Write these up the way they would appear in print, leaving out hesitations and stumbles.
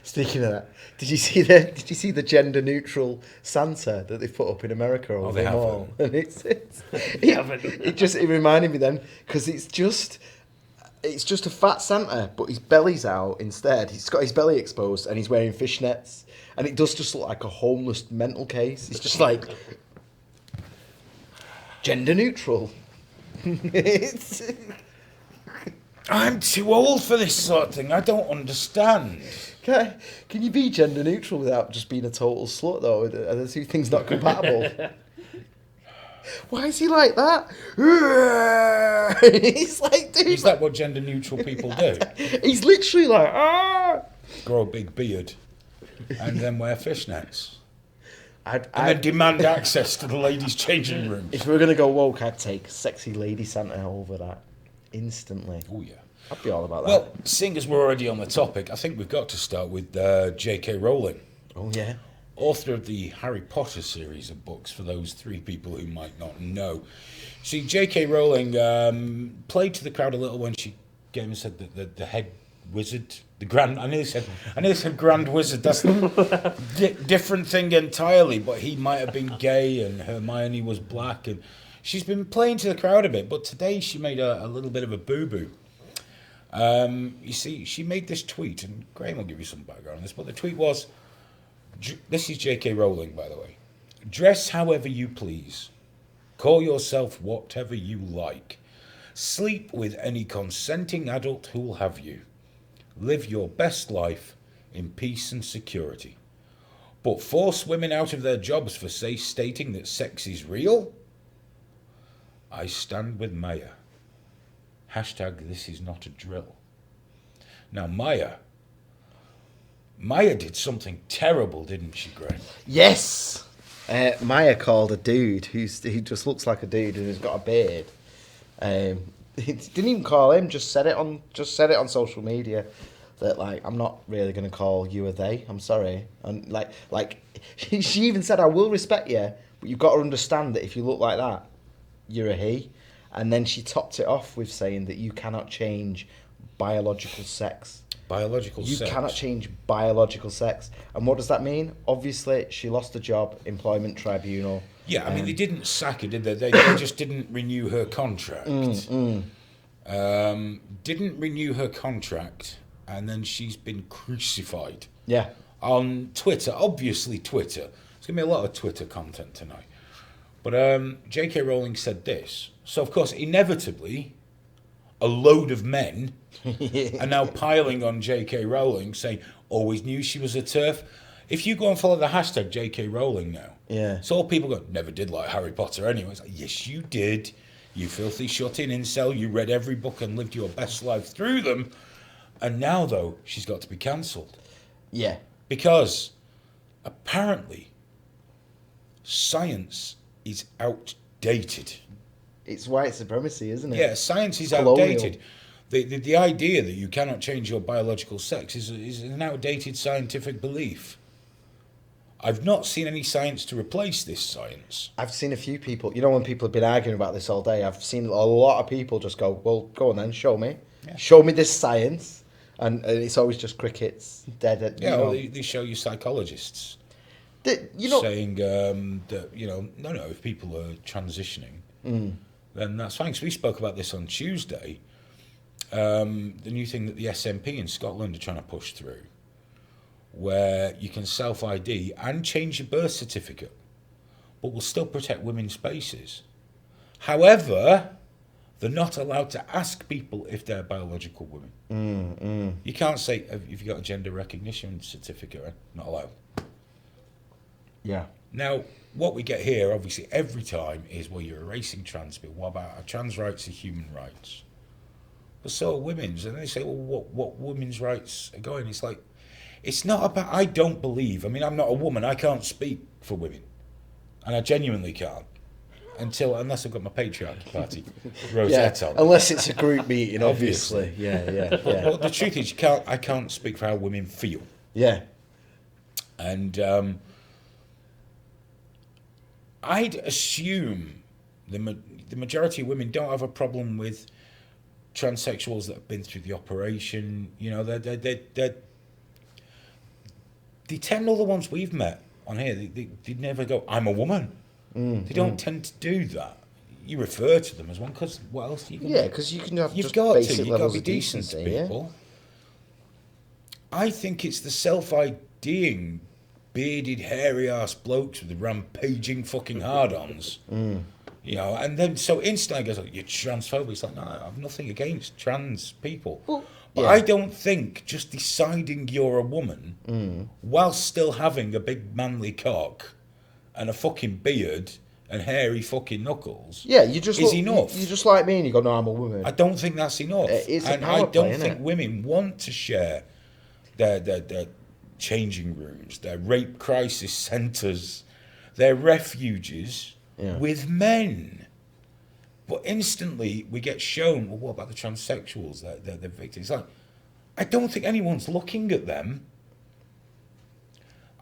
Speaking of that, did you see the gender neutral Santa that they put up in America over they the mall? haven't. And haven't. it reminded me then because it's just a fat Santa, but his belly's out instead. He's got his belly exposed and he's wearing fishnets, and it does just look like a homeless mental case. It's just like gender neutral. It's, I'm too old for this sort of thing. I don't understand. can you be gender neutral without just being a total slut, though? Are the two things not compatible? Why is he like that? He's like, dude. Is that what gender neutral people do? He's literally like, ah. Grow a big beard and then wear fishnets. And And then demand access to the ladies' changing room. if we were going to go woke, I'd take sexy lady Santa over that instantly. Oh, yeah. I'd be all about that. Well, seeing as we're already on the topic, I think we've got to start with J.K. Rowling, Oh, yeah. author of the Harry Potter series of books, for those three people who might not know. See, J.K. Rowling played to the crowd a little when she came and said that the head wizard, the grand, I nearly said grand wizard, that's a different thing entirely, but he might have been gay and Hermione was black, and she's been playing to the crowd a bit, but today she made a little bit of a boo-boo. You see, she made this tweet, and Graham will give you some background on this, but the tweet was, this is J.K. Rowling, by the way, dress however you please, call yourself whatever you like, sleep with any consenting adult who will have you, live your best life in peace and security, but force women out of their jobs for stating that sex is real? I stand with Maya. Hashtag this is not a drill. Now, Maya did something terrible, didn't she, Graham? Yes. Maya called a dude who just looks like a dude and who's got a beard. He didn't even call him. Just said it on social media that, like, I'm not really going to call you a they. I'm sorry. And like she even said, I will respect you, but you've got to understand that if you look like that, you're a he. And then she topped it off with saying that you cannot change biological sex. You cannot change biological sex. And what does that mean? Obviously, she lost a job, employment tribunal. Yeah, I mean, they didn't sack her, did they? They just didn't renew her contract. Didn't renew her contract, and then she's been crucified. Yeah. On Twitter, obviously Twitter. There's going to be a lot of Twitter content tonight. But J.K. Rowling said this. So, of course, inevitably, a load of men are now piling on J.K. Rowling, saying, always knew she was a TERF. If you go and follow the hashtag J.K. Rowling now, Yeah. so all people go, never did like Harry Potter anyway. It's like, yes, you did. You filthy shut-in incel. You read every book and lived your best life through them. And now, though, she's got to be cancelled. Yeah. Because, apparently, science is outdated. It's white supremacy, isn't it? Yeah, science is Colonial. outdated. The idea that you cannot change your biological sex is an outdated scientific belief. I've not seen any science to replace this science. I've seen a few people, when people have been arguing about this all day, I've seen a lot of people just go, well, go on then, show me. Yeah. Show me this science. And it's always just crickets, dead. Yeah, well, they show you psychologists saying that, no, if people are transitioning, then that's fine. So we spoke about this on Tuesday, the new thing that the SNP in Scotland are trying to push through, where you can self-ID and change your birth certificate, but will still protect women's spaces. However, they're not allowed to ask people if they're biological women. You can't say, have you got a gender recognition certificate? Not allowed. Yeah. Now, what we get here, obviously, every time is, well, you're erasing trans people. What about our trans rights are human rights? But so are women's. And they say, well, what women's rights are going? It's like, it's not about, I don't believe, I'm not a woman, I can't speak for women. And I genuinely can't. Unless I've got my patriarchy party rosette on. Unless it's a group meeting, obviously. Yeah. Well, the truth is, I can't speak for how women feel. Yeah. And I'd assume the majority of women don't have a problem with transsexuals that have been through the operation. They're the 10 other ones we've met on here, they never go, I'm a woman. They don't tend to do that. You refer to them as one, because what else are you going to do? Yeah, because you can have You've just got basic to. You've got to levels be of decent to decency, people. I think it's the self-IDing, bearded, hairy-ass blokes with the rampaging fucking hard-ons. You know, and then so instantly goes, you're transphobic. It's like, no, I have nothing against trans people. Well, but yeah. I don't think just deciding you're a woman whilst still having a big manly cock and a fucking beard and hairy fucking knuckles you just is enough. You're just like me, and you go, "No, I'm a woman." I don't think that's enough. It's a and power I play, don't think innit? women want to share their changing rooms, their rape crisis centres, their refuges with men. But instantly we get shown, well, what about the transsexuals? They're victims. It's like, I don't think anyone's looking at them.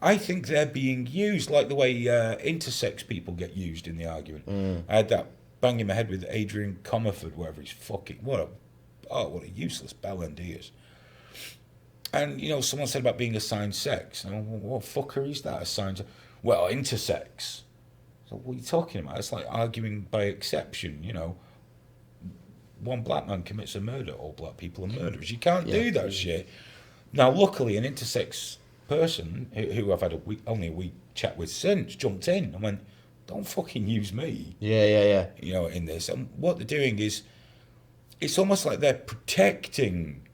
I think they're being used like the way intersex people get used in the argument. I had that banging my head with Adrian Comerford, wherever he's fucking... What a useless bellend he is. And, you know, someone said about being assigned sex. And what fucker is that, assigned sex? Well, intersex. So what are you talking about? It's like arguing by exception, you know. One black man commits a murder, all black people are murderers. You can't do that shit. Now, luckily, an intersex person who I've had only a week chat with since jumped in and went, don't fucking use me. Yeah. You know, in this. And what they're doing is, it's almost like they're protecting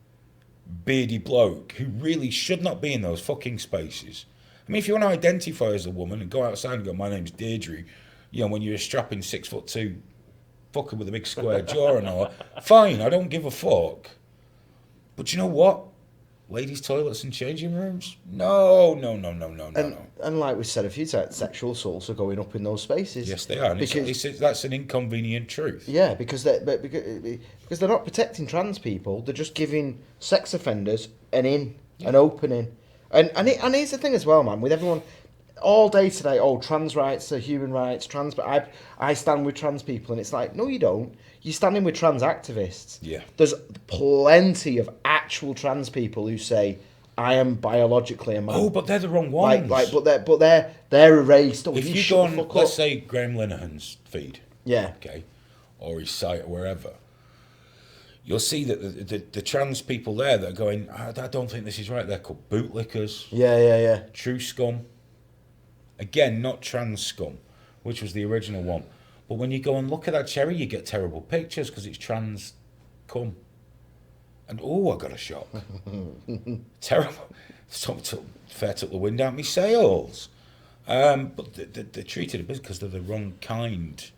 beardy bloke who really should not be in those fucking spaces. I mean, if you want to identify as a woman and go outside and go, my name's Deirdre, you know, when you're a strapping 6'2" fucker with a big square jaw and all, fine, I don't give a fuck. But you know what? Ladies' toilets and changing rooms? No. And like we said a few times, sexual assaults are going up in those spaces. Yes, they are. And that's an inconvenient truth. Yeah, because they're not protecting trans people. They're just giving sex offenders an opening. And here's the thing as well, man. With everyone all day today, trans rights are human rights. But I stand with trans people, and it's like, no, you don't. You're standing with trans activists. Yeah. There's plenty of actual trans people who say, I am biologically a man. Oh, but they're the wrong ones. But they're erased. If you go on, let's say Graham Linehan's feed, okay, or his site or wherever, you'll see that the trans people there that are going, I don't think this is right. They're called bootlickers. Yeah. True scum. Again, not trans scum, which was the original one. But when you go and look at that cherry, you get terrible pictures because it's trans cum. And I got a shock. Terrible. Fair took the wind out of my sails. But they're treated a bit because they're the wrong kind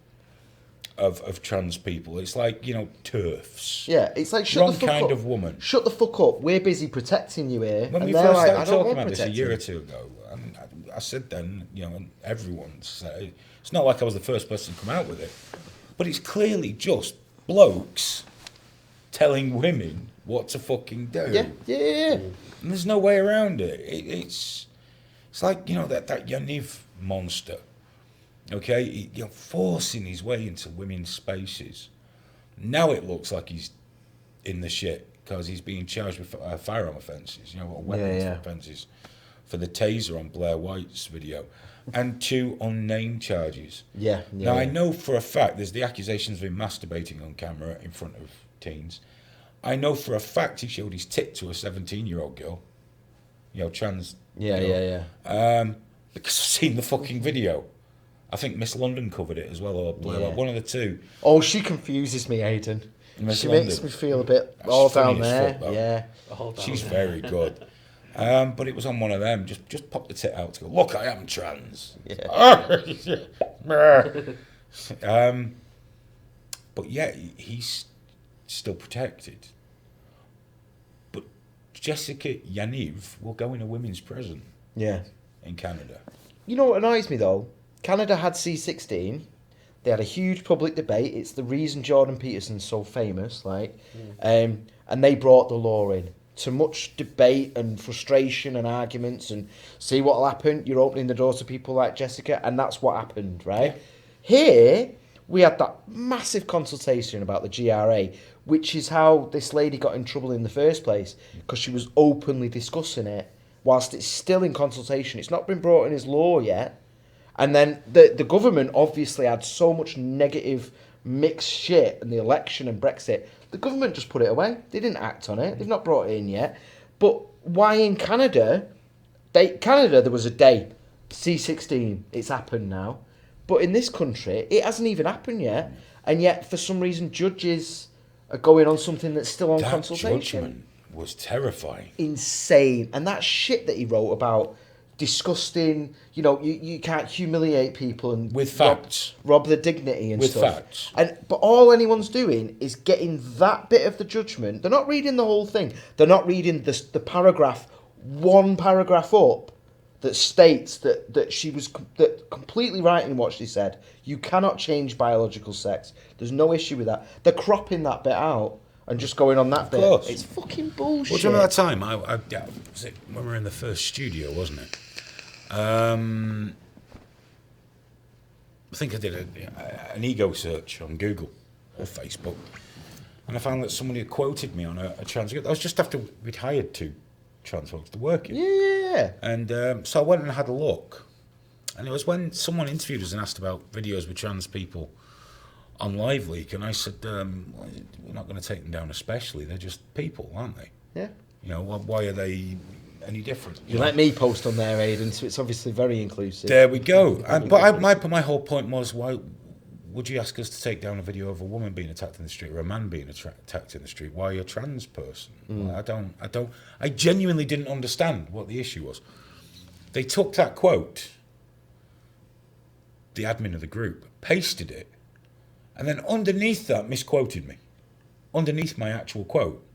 of trans people. It's like, you know, TERFs. Yeah, it's like wrong kind of woman. Shut the fuck up. We're busy protecting you here. When we first started talking about this a year or two ago, I said then, you know, and everyone said, it's not like I was the first person to come out with it, but it's clearly just blokes telling women what to fucking do. Yeah. And there's no way around it. It's like, you know, that Yaniv monster, okay, forcing his way into women's spaces. Now it looks like he's in the shit because he's being charged with firearm offences, you know, weapons offences for the taser on Blair White's video, and 2 unnamed charges. Now, I know for a fact there's the accusations of him masturbating on camera in front of teens. I know for a fact he showed his tit to a 17-year-old girl, you know, trans. Because I've seen the fucking video. I think Miss London covered it as well, or Blair White, one of the two. Oh, she confuses me, Aidan. She makes me feel a bit all down there. She's very good. But it was on one of them. Just pop the tit out to go, look, I am trans. But yeah, he's still protected. But Jessica Yaniv will go in a women's prison. In Canada. You know what annoys me though? Canada had C-16. They had a huge public debate. It's the reason Jordan Peterson's so famous, and they brought the law in. To much debate and frustration and arguments and see what'll happen. You're opening the door to people like Jessica, and that's what happened, right? Here, we had that massive consultation about the GRA, which is how this lady got in trouble in the first place, because she was openly discussing it whilst it's still in consultation. It's not been brought in as law yet. And then the government obviously had so much negative mixed shit in the election and Brexit. The government just put it away. They didn't act on it. They've not brought it in yet. But why in Canada? Canada, there was a day, C16. It's happened now. But in this country, it hasn't even happened yet. And yet, for some reason, judges are going on something that's still on consultation. That judgment was terrifying. Insane. And that shit that he wrote about disgusting, you can't humiliate people and with facts, rob their dignity and with stuff. Facts. But all anyone's doing is getting that bit of the judgment. They're not reading the whole thing. They're not reading the paragraph, one paragraph up, that states that she was completely right in what she said. You cannot change biological sex. There's no issue with that. They're cropping that bit out and just going on that bit. It's fucking bullshit. Well, do you remember that time? Was it when we were in the first studio, wasn't it? I think I did an ego search on Google or Facebook, and I found that somebody had quoted me on a trans. That was just after we'd hired two trans folks to work in. Yeah. And so I went and had a look, and it was when someone interviewed us and asked about videos with trans people on Live Leak, and I said, we're not going to take them down especially. They're just people, aren't they? Yeah. Why are they any different? You let me post on there, Aidan, so it's obviously very inclusive. There we go. My whole point was, why would you ask us to take down a video of a woman being attacked in the street or a man being attacked in the street? Why a trans person? Well, I genuinely didn't understand what the issue was. They took that quote, the admin of the group, pasted it, and then underneath that misquoted me. Underneath my actual quote.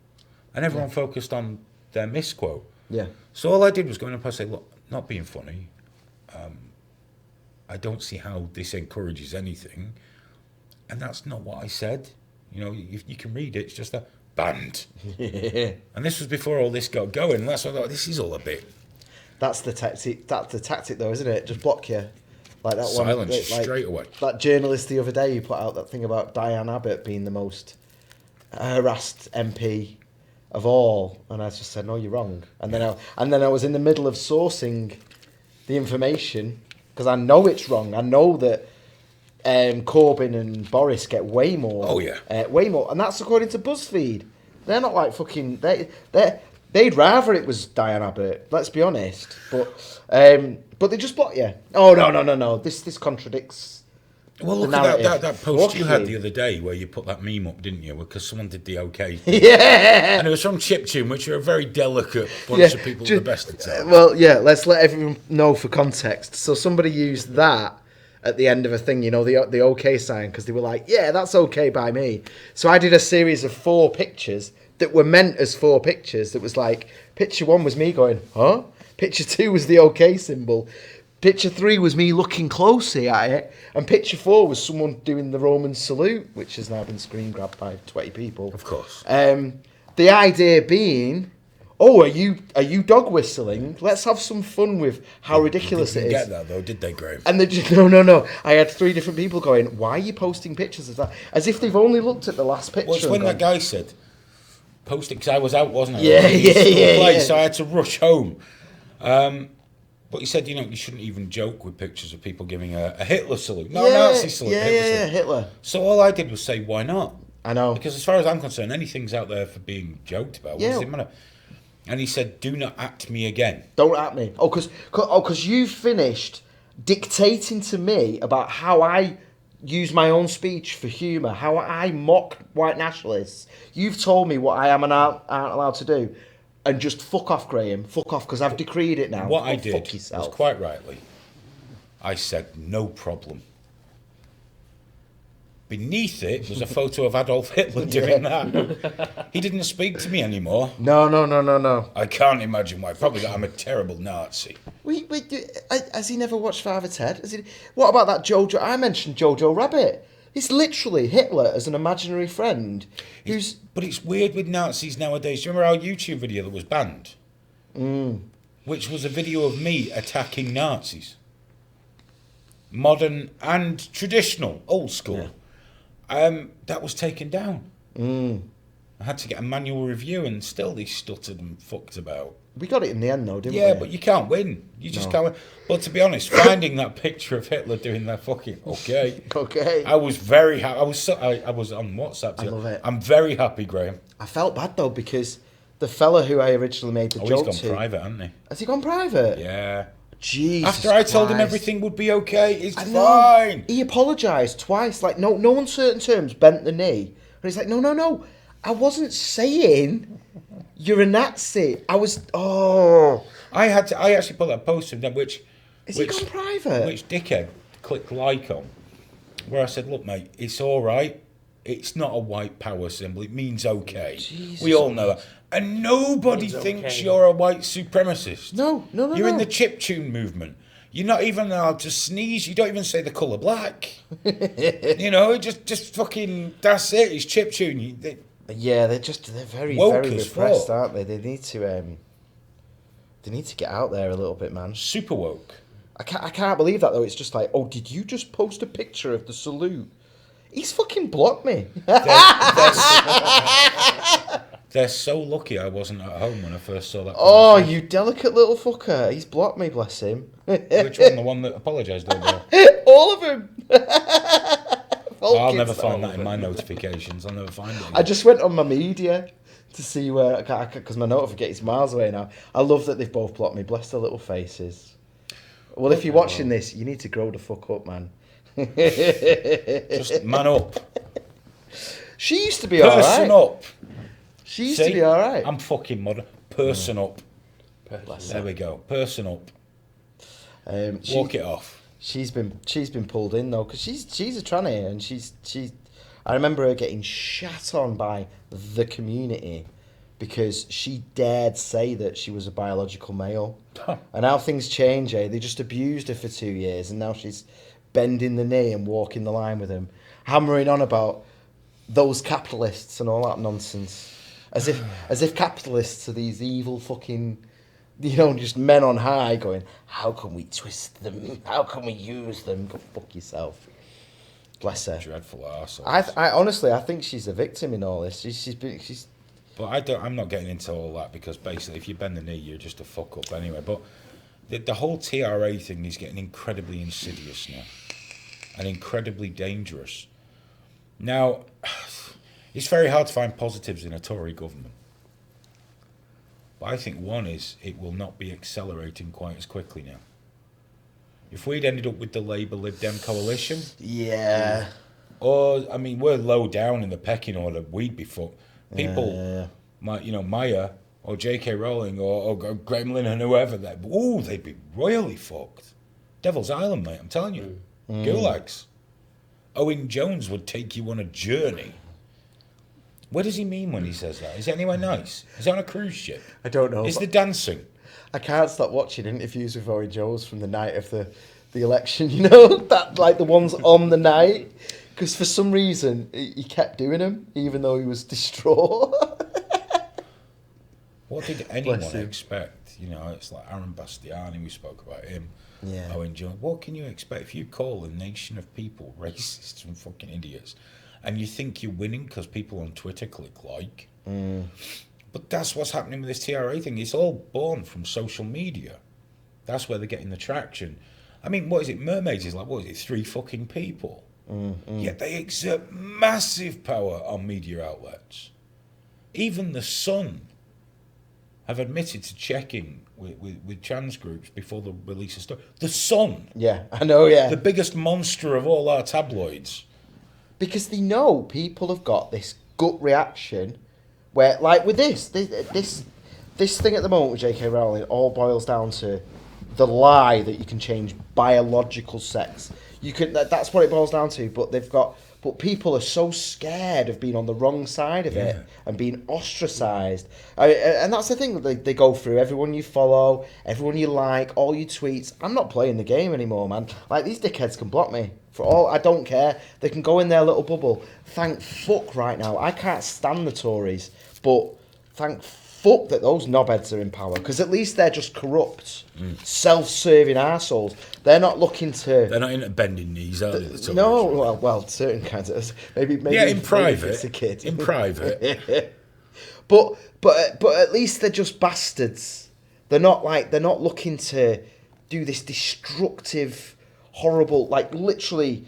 And everyone focused on their misquote. Yeah. So all I did was go in and say, look, not being funny, I don't see how this encourages anything. And that's not what I said. You can read it, it's just that banned. And this was before all this got going, and that's what I thought, this is all a bit. That's the tactic though, isn't it? Just block you. Like that Silence one. straight away. That journalist the other day who put out that thing about Diane Abbott being the most harassed MP of all, and I just said, no, you're wrong. And then I was in the middle of sourcing the information because I know it's wrong. I know that Corbyn and Boris get way more. Oh yeah, way more, and that's according to BuzzFeed. They're not like fucking. They'd rather it was Diane Abbott. Let's be honest, but they just block you. Oh no. This contradicts. Well, look at that post you had the other day where you put that meme up, didn't you? Because someone did the OK thing. Yeah. And it was from Chiptune, which are a very delicate bunch of people at the best of times. Well, yeah, let's let everyone know for context. So somebody used that at the end of a thing, the OK sign, because they were like, yeah, that's okay by me. So I did a series of 4 pictures that were meant as 4 pictures. That was like, picture 1 was me going, huh? Picture 2 was the OK symbol. Picture 3 was me looking closely at it, and picture 4 was someone doing the Roman salute, which has now been screen grabbed by 20 people. Of course. The idea being, are you dog whistling? Let's have some fun with how ridiculous it is. They didn't get that though, did they, Graham? And they just no. I had 3 different people going, why are you posting pictures of that? As if they've only looked at the last picture. Well, it's when that guy said, post it, because I was out, wasn't I? Yeah. So I had to rush home. But he said, you shouldn't even joke with pictures of people giving a Hitler salute. No, Nazi salute. Yeah, Hitler. So all I did was say, why not? I know. Because as far as I'm concerned, anything's out there for being joked about. What does it matter? And he said, do not at me again. Don't at me. Because you finished dictating to me about how I use my own speech for humour, how I mock white nationalists. You've told me what I am and aren't allowed to do. And just fuck off, Graham. Fuck off, because I've decreed it now. What I did was quite rightly, I said, no problem. Beneath it was a photo of Adolf Hitler doing that. He didn't speak to me anymore. No. I can't imagine why. Probably that I'm a terrible Nazi. Wait, has he never watched Father Ted? What about that Jojo? I mentioned Jojo Rabbit. It's literally Hitler as an imaginary friend. But it's weird with Nazis nowadays. Do you remember our YouTube video that was banned? Which was a video of me attacking Nazis. Modern and traditional, old school. Yeah. That was taken down. I had to get a manual review and still they stuttered and fucked about. We got it in the end, though, didn't we? Yeah, but you can't win. You just can't win. But to be honest, finding that picture of Hitler doing that fucking Okay. I was very happy. I was on WhatsApp. I love it. I'm very happy, Graham. I felt bad, though, because the fella who I originally made the joke he's to... gone private, hasn't he? Has he gone private? Yeah. Jesus After I told him Christ. everything would be okay, it's I know. fine. He apologised twice, like, no uncertain terms, bent the knee. And he's like, no. I wasn't saying you're a Nazi. I was... Oh... I actually put that post of them, which Is he gone private? Which dickhead clicked like on, where I said, look, mate, it's all right. It's not a white power symbol. It means okay. Jesus. We all know that. And nobody thinks okay. you're a white supremacist. No. You're in the chiptune movement. You're not even allowed to sneeze. You don't even say the colour black. You know, just fucking, that's it. It's chiptune. Yeah, they're very, Woke very as repressed, fuck. aren't they? They need to get out there a little bit, man. Super woke. I can't believe that, though. It's just like, oh, did you just post a picture of the salute? He's fucking blocked me. They're so lucky I wasn't at home when I first saw that. Oh, conversation. you delicate little fucker. He's blocked me, bless him. Which one? The one that apologised over? All of them. I'll never find that in my notifications. I'll never find it. I just went on my media to see where, because my notification's miles away now. I love that they've both blocked me. Bless their little faces. Well, if you're watching this, you need to grow the fuck up, man. Just man up. She used to be alright. Person up. She used to be alright. I'm fucking modern. Person up. Bless There her. we go. Person up. She- Walk it off. She's been pulled in though, because she's a tranny, and she's. I remember her getting shat on by the community because she dared say that she was a biological male. And how things change, eh? They just abused her for 2 years, and now she's bending the knee and walking the line with him, hammering on about those capitalists and all that nonsense, as if capitalists are these evil fucking, just men on high going, how can we twist them? How can we use them? Go fuck yourself. Bless her. Dreadful arsehole. I honestly, I think she's a victim in all this. She's. But I'm not getting into all that, because basically, if you bend the knee, you're just a fuck up anyway. But the whole TRA thing is getting incredibly insidious now, and incredibly dangerous. Now, it's very hard to find positives in a Tory government. But I think one is it will not be accelerating quite as quickly now. If we'd ended up with the Labour Lib Dem coalition, Yeah. or we're low down in the pecking order, we'd be fucked. People, Yeah. Maya or J.K. Rowling or Gremlin and whoever, they'd be royally fucked. Devil's Island, mate. I'm telling you, gulags. Owen Jones would take you on a journey. What does he mean when he says that? Is it anywhere nice? Is it on a cruise ship? I don't know. Is the dancing? I can't stop watching interviews with Owen Jones from the night of the election, that like the ones on the night, because for some reason he kept doing them, even though he was distraught. What did anyone Bless him. expect? It's like Aaron Bastiani, we spoke about him. Yeah. Owen Jones. What can you expect if you call a nation of people racists and fucking idiots, and you think you're winning because people on Twitter click like? But that's what's happening with this TRA thing. It's all born from social media. That's where they're getting the traction. What is it? Mermaids is like, 3 fucking people? Yet they exert massive power on media outlets. Even The Sun have admitted to checking with trans groups before they release a story. The Sun, Yeah, I know, yeah. the biggest monster of all our tabloids. Because they know people have got this gut reaction where, like with this thing at the moment with J.K. Rowling, it all boils down to the lie that you can change biological sex. That's what it boils down to. But people are so scared of being on the wrong side of it and being ostracised. And that's the thing that they go through. Everyone you follow, everyone you like, all your tweets. I'm not playing the game anymore, man. Like, these dickheads can block me. For all, I don't care. They can go in their little bubble. Thank fuck right now. I can't stand the Tories. But thank fuck that those knobheads are in power. Because at least they're just corrupt, self-serving arseholes. They're not looking to... They're not into bending knees, are they? the Tories? No, well, certain kinds of... Maybe Yeah, in maybe if private. it's a kid. In private. But at least they're just bastards. They're not looking to do this destructive, horrible, like literally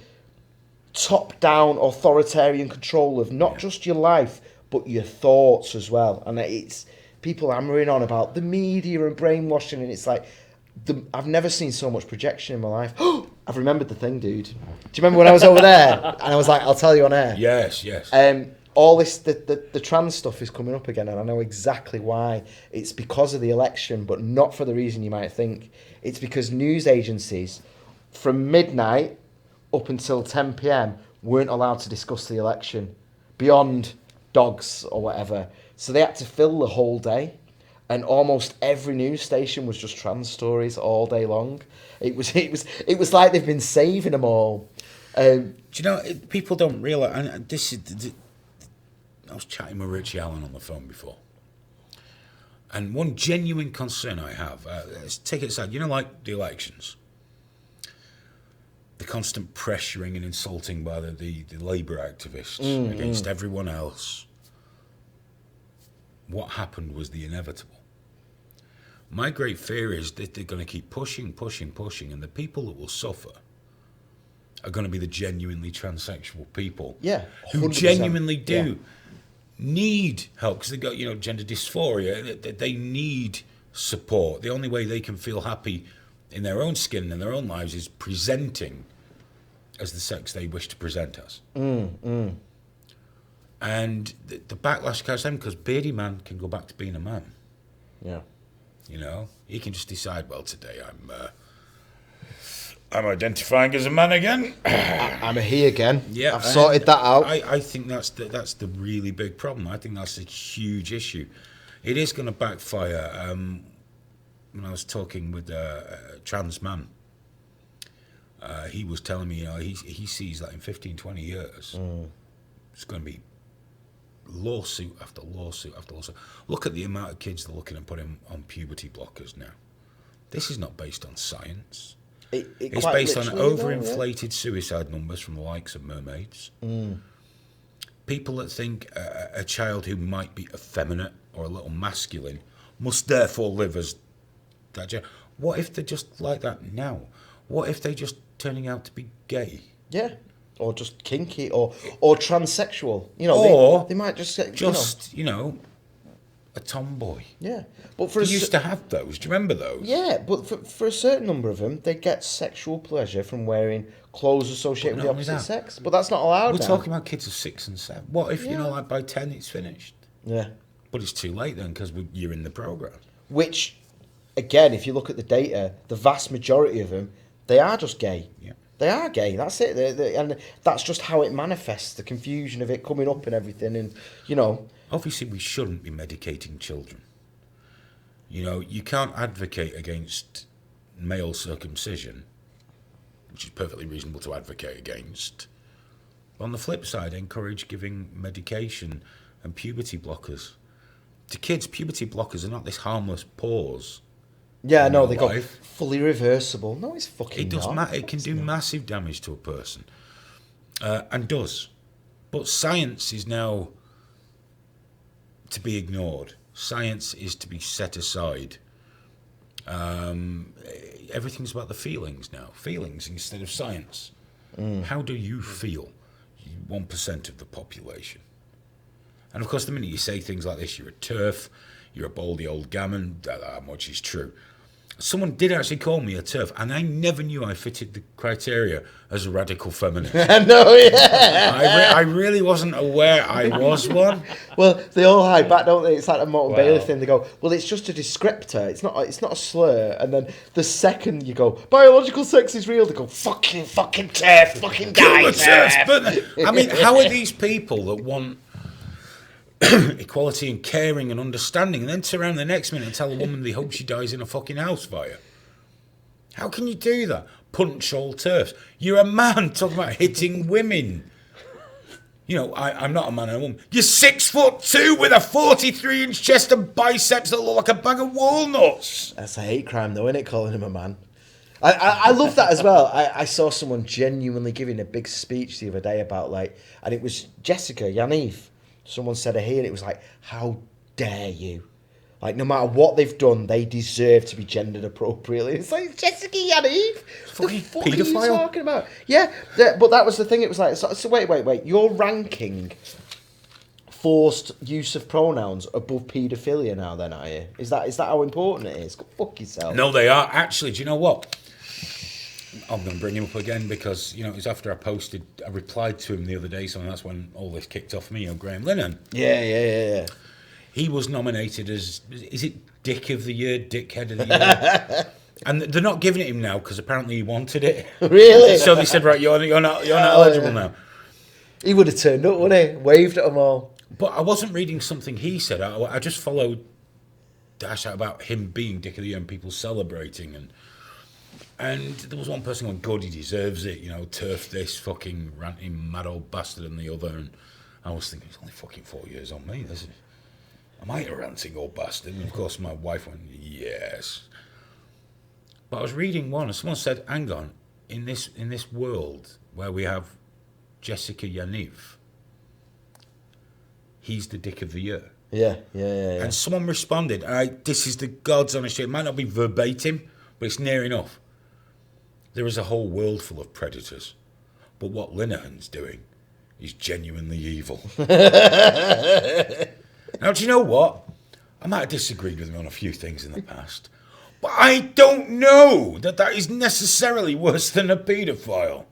top-down authoritarian control of not just your life but your thoughts as well. And it's people hammering on about the media and brainwashing, and it's like I've never seen so much projection in my life. I've remembered the thing, dude. Do you remember when I was over there and I was like, I'll tell you on air? Yes. All this, the trans stuff is coming up again, and I know exactly why. It's because of the election, but not for the reason you might think. It's because news agencies, from midnight up until 10 p.m, weren't allowed to discuss the election beyond dogs or whatever. So they had to fill the whole day, and almost every news station was just trans stories all day long. It was like they've been saving them all. Do you know, people don't realise, and this is. I was chatting with Richie Allen on the phone before. And one genuine concern I have, let's take it aside, you know, like the elections. The constant pressuring and insulting by the Labour activists against everyone else. What happened was the inevitable. My great fear is that they're going to keep pushing, and the people that will suffer are going to be the genuinely transsexual people. Yeah, 100%. Who genuinely do need help, because they've got, gender dysphoria. They need support. The only way they can feel happy in their own skin and their own lives is presenting as the sex they wish to present as. And the backlash comes them because beardy man can go back to being a man. Yeah. He can just decide, well, today I'm identifying as a man again. I'm a he again. Yeah, I've sorted that out. I think that's the really big problem. I think that's a huge issue. It is going to backfire. When I was talking with a trans man, he was telling me he sees that in 15, 20 years, it's going to be lawsuit after lawsuit after lawsuit. Look at the amount of kids they're looking at putting on puberty blockers now. This is not based on science. It's based on overinflated suicide numbers from the likes of mermaids. People that think a child who might be effeminate or a little masculine must therefore live as that. What if they're just like that now? What if they're just turning out to be gay? Yeah. Or just kinky or transsexual. Or they might just get, a tomboy. Yeah. But We used to have those. Do you remember those? Yeah, but for a certain number of them, they get sexual pleasure from wearing clothes associated with the opposite sex. But that's not allowed. We're now. talking about kids of 6 and 7. What if, like by 10 it's finished? Yeah. But it's too late then because you're in the programme. Which, again, if you look at the data, the vast majority of them, they are just gay. Yeah. They are gay. That's it. And that's just how it manifests, the confusion of it coming up and everything. And, Obviously, we shouldn't be medicating children. You can't advocate against male circumcision, which is perfectly reasonable to advocate against. On the flip side, encourage giving medication and puberty blockers. To kids, puberty blockers are not this harmless pause. Yeah, no, they go fully reversible. No, it's fucking It does not. It can do massive damage to a person. And does. But science is now to be ignored. Science is to be set aside. Everything's about the feelings now. Feelings instead of science. How do you feel? 1% of the population. And of course, the minute you say things like this, you're a TERF, you're a baldy old gammon, that much is true. Someone did actually call me a TERF, and I never knew I fitted the criteria as a radical feminist. No, yeah. I really wasn't aware I was one. Well, they all hide back, don't they? It's like a Morton Bailey thing. They go, well, it's just a descriptor. It's not a slur. And then the second you go, biological sex is real, they go, fucking TERF, fucking die, TERF. But, I mean, how are these people that want equality and caring and understanding, and then turn around the next minute and tell a woman they hope she dies in a fucking house fire? How can you do that? Punch all TERFs. You're a man talking about hitting women. I'm not a man and a woman. You're 6'2" with a 43-inch chest and biceps that look like a bag of walnuts. That's a hate crime, though, isn't it? Calling him a man. I love that as well. I saw someone genuinely giving a big speech the other day about and it was Jessica Yaniv. Someone said her here, and it was like, how dare you? Like, no matter what they've done, they deserve to be gendered appropriately. It's like, Jessica Yaniv? The fuck are you talking about? Yeah, but that was the thing. It was like, so wait. You're ranking forced use of pronouns above paedophilia now, then, are you? Is that how important it is? Go fuck yourself. No, they are. Actually, do you know what? I'm going to bring him up again because, it was after I replied to him the other day, so that's when all this kicked off me, Graham Lennon. Yeah. He was nominated as, is it Dick of the Year, Dickhead of the Year? And they're not giving it him now because apparently he wanted it. Really? So they said, right, you're not eligible now. He would have turned up, wouldn't he? Waved at them all. But I wasn't reading something he said. I just followed Dash out about him being Dick of the Year and people celebrating. And there was one person going, God, he deserves it. Turf this fucking ranting mad old bastard and the other. And I was thinking, he's only fucking 4 years on me. Am I a ranting old bastard? And of course my wife went, yes. But I was reading one and someone said, hang on, in this world where we have Jessica Yaniv, he's the Dick of the Year. Yeah. And someone responded, this is the God's honest shit. It might not be verbatim, but it's near enough. There is a whole world full of predators. But what Linehan's doing is genuinely evil. Now, do you know what? I might have disagreed with him on a few things in the past. But I don't know that is necessarily worse than a paedophile.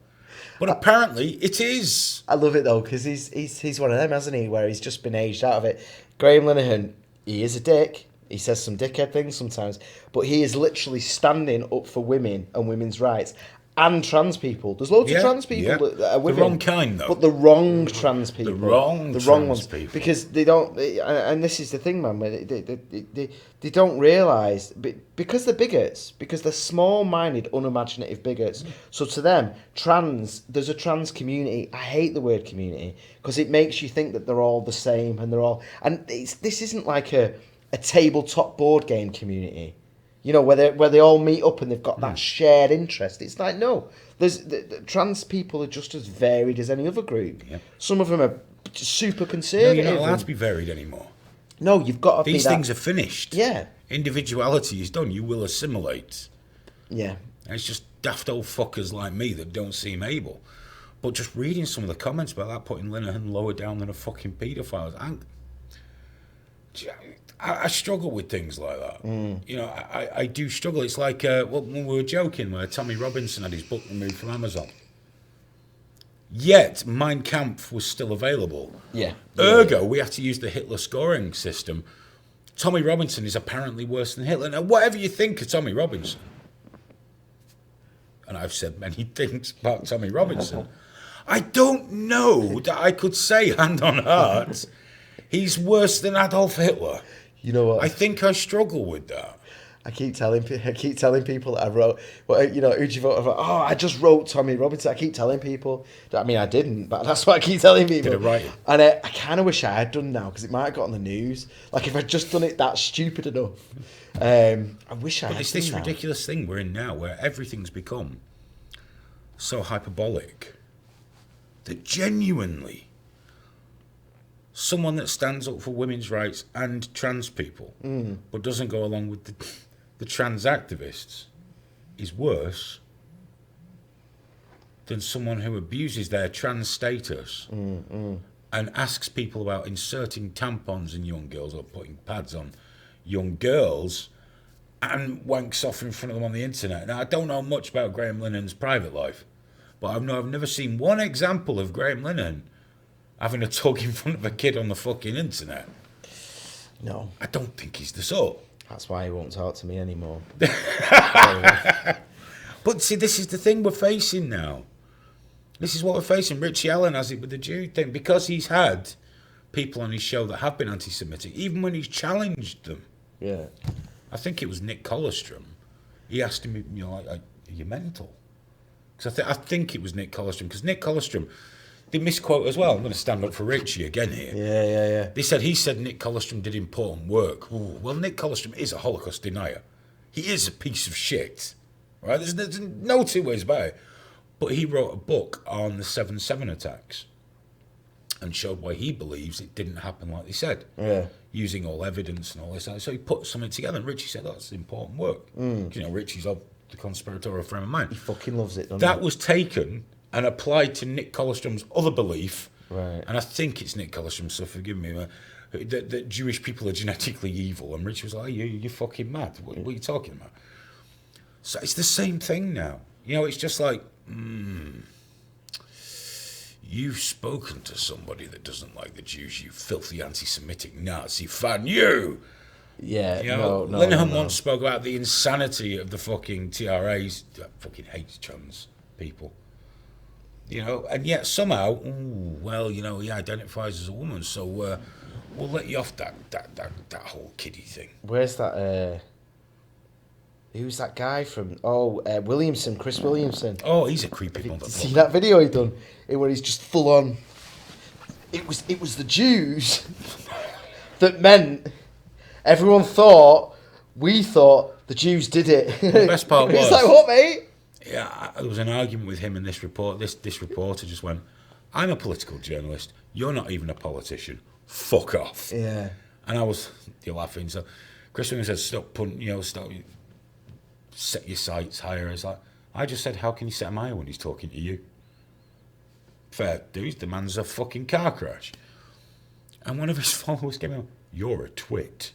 But apparently it is. I love it though, because he's one of them, hasn't he? Where he's just been aged out of it. Graham Linehan, he is a dick. He says some dickhead things sometimes, but he is literally standing up for women and women's rights and trans people. There's loads of trans people that are women. The wrong kind, though. But the wrong trans people. The wrong ones. People. Because they don't, and this is the thing, man, they don't realise, because they're bigots, because they're small-minded, unimaginative bigots. So to them, there's a trans community. I hate the word community, because it makes you think that they're all the same, and this isn't like a tabletop board game community, where they all meet up and they've got that shared interest. It's like, no, the trans people are just as varied as any other group. Yep. Some of them are super conservative. No, you're not allowed to be varied anymore. No, you've got to These things are finished. Yeah. Individuality is done. You will assimilate. Yeah. And it's just daft old fuckers like me that don't seem able. But just reading some of the comments about that, putting Linehan lower down than a fucking paedophile, I struggle with things like that. I do struggle. It's like when we were joking where Tommy Robinson had his book removed from Amazon. Yet Mein Kampf was still available. Yeah. Ergo, we have to use the Hitler scoring system. Tommy Robinson is apparently worse than Hitler. Now, whatever you think of Tommy Robinson, and I've said many things about Tommy Robinson, I don't know that I could say, hand on heart, he's worse than Adolf Hitler. You know what? I think I struggle with that. I keep telling people that I wrote, who'd you vote for? Oh, I just wrote Tommy Robinson. I keep telling people. I mean, I didn't, but that's what I keep telling people. Did it right. And I kind of wish I had done now, because it might have got on the news. Like, if I'd just done it that stupid enough. I wish I had done. But it's this ridiculous thing we're in now where everything's become so hyperbolic that genuinely someone that stands up for women's rights and trans people but doesn't go along with the trans activists is worse than someone who abuses their trans status and asks people about inserting tampons in young girls or putting pads on young girls and wanks off in front of them on the internet. Now, I don't know much about Graham Linen's private life, but I've never seen one example of Graham Linehan having a talk in front of a kid on the fucking internet. No. I don't think he's the sort. That's why he won't talk to me anymore. But see, this is the thing we're facing now. This is what we're facing. Richie Allen has it with the Jew thing, because he's had people on his show that have been anti-Semitic, even when he's challenged them. Yeah. I think it was Nick Colostrum. He asked him, are you mental? Because I think it was Nick Colostrum, because Nick Colostrum, they misquote as well. I'm going to stand up for Richie again here. Yeah. He said Nick Colostrum did important work. Ooh, well, Nick Colostrum is a Holocaust denier. He is a piece of shit. Right? There's no two ways about it. But he wrote a book on the 7/7 attacks and showed why he believes it didn't happen like they said. Yeah. using all evidence and all this. So he put something together, and Richie said, that's important work. You know, Richie's of the conspiratorial frame of mind. He fucking loves it, doesn't That he? was taken and applied to Nick Collestrom's other belief, Right. and I think it's Nick Collestrom, so forgive me, that Jewish people are genetically evil. And Richie was like, you're fucking mad. What are you talking about? So it's the same thing now. You know, it's just like, you've spoken to somebody that doesn't like the Jews, you filthy anti-Semitic Nazi fan, you! Yeah, You know, no. Linehan once spoke about the insanity of the fucking TRAs. I fucking hates trans people. You know, and yet somehow, well, you know, he identifies as a woman, so we'll let you off that whole kiddie thing. Where's that? Who's that guy from? Williamson, Chris Williamson. Oh, he's a creepy Did you see motherfucker. that video he done? Where he's just full on. It was the Jews that meant everyone we thought the Jews did it. The best part was, it's like, what, mate? Yeah, there was an argument with him in this report. This reporter just went, I'm a political journalist. You're not even a politician. Fuck off. Yeah. And you're laughing. So Chris Williams said, stop, set your sights higher. It's like, I just said, how can you set them higher when he's talking to you? Fair dues, the man's a fucking car crash. And one of his followers came out, you're a twit.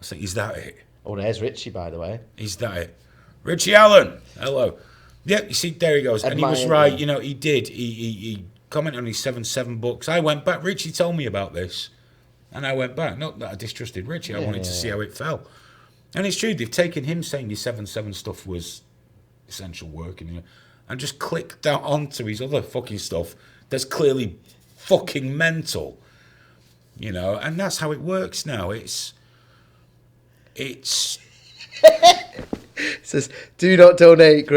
I said, is that it? Oh, there's Richie, by the way. Is that it? Richie Allen, hello. Yeah, you see, there he goes. And he was right, you know, he did. He commented on his 7-7 books. I went back, Richie told me about this. And I went back. Not that I distrusted Richie, I wanted to see how it fell. And it's true, they've taken him saying his 7-7 stuff was essential work and just clicked that onto his other fucking stuff that's clearly fucking mental. You know, and that's how it works now. It's It says, do not donate.